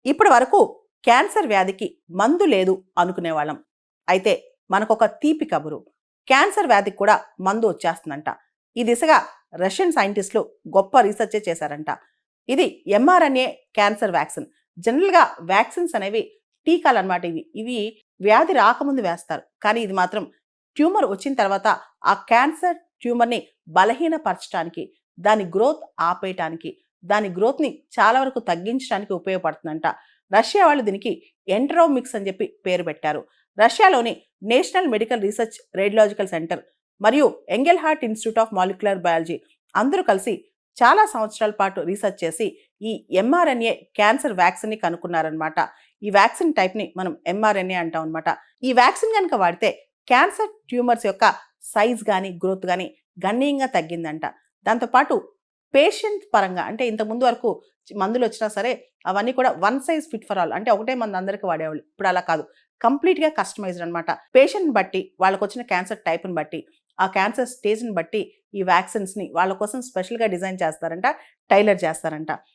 ఇప్పటి వరకు క్యాన్సర్ వ్యాధికి మందు లేదు అనుకునేవాళ్ళం. అయితే మనకొక తీపి కబురు. క్యాన్సర్ వ్యాధికి కూడా మందు వచ్చేస్తుందంట. ఈ దిశగా రష్యన్ సైంటిస్టులు గొప్ప రీసెర్చే చేశారంట. ఇది ఎంఆర్ఎన్ఏ క్యాన్సర్ వ్యాక్సిన్. జనరల్‌గా వ్యాక్సిన్స్ అనేవి టీకాలన్నమాట ఇవి. ఇవి వ్యాధి రాకముందు వేస్తారు. కానీ ఇది మాత్రం ట్యూమర్ వచ్చిన తర్వాత ఆ క్యాన్సర్ ట్యూమర్‌ని బలహీనపరచటానికి, దాని గ్రోత్ ఆపేయటానికి, దాని గ్రోత్‌ని చాలా వరకు తగ్గించడానికి ఉపయోగపడుతుందంట. రష్యా వాళ్ళు దీనికి ఎంటరోమిక్స్ అని చెప్పి పేరు పెట్టారు. రష్యాలోని national medical research radiological centre మరియు Engelhardt institute of molecular biology అందరూ కలిసి చాలా సంవత్సరాల పాటు రీసెర్చ్ చేసి ఈ ఎంఆర్ఎన్ఏ క్యాన్సర్ వ్యాక్సిన్ని కనుక్కున్నారనమాట. ఈ వ్యాక్సిన్ టైప్ని మనం ఎంఆర్ఎన్ఏ అంటాం అనమాట. ఈ వ్యాక్సిన్ కనుక వాడితే క్యాన్సర్ ట్యూమర్స్ యొక్క సైజ్ కానీ గ్రోత్ కానీ గణనీయంగా తగ్గిందంట. దాంతోపాటు పేషెంట్ పరంగా అంటే ఇంతకుముందు వరకు మందులు వచ్చినా సరే అవన్నీ కూడా one size fit for all, అంటే ఒకటే మందు అందరికీ వాడేవాళ్ళు. ఇప్పుడు అలా కాదు, కంప్లీట్గా కస్టమైజ్డ్ అనమాట. పేషెంట్ బట్టి, వాళ్ళకు వచ్చిన క్యాన్సర్ టైప్ని బట్టి, ఆ క్యాన్సర్ స్టేజ్ని బట్టి ఈ వ్యాక్సిన్స్ని వాళ్ళ కోసం స్పెషల్గా డిజైన్ చేస్తారంట, టైలర్ చేస్తారంట.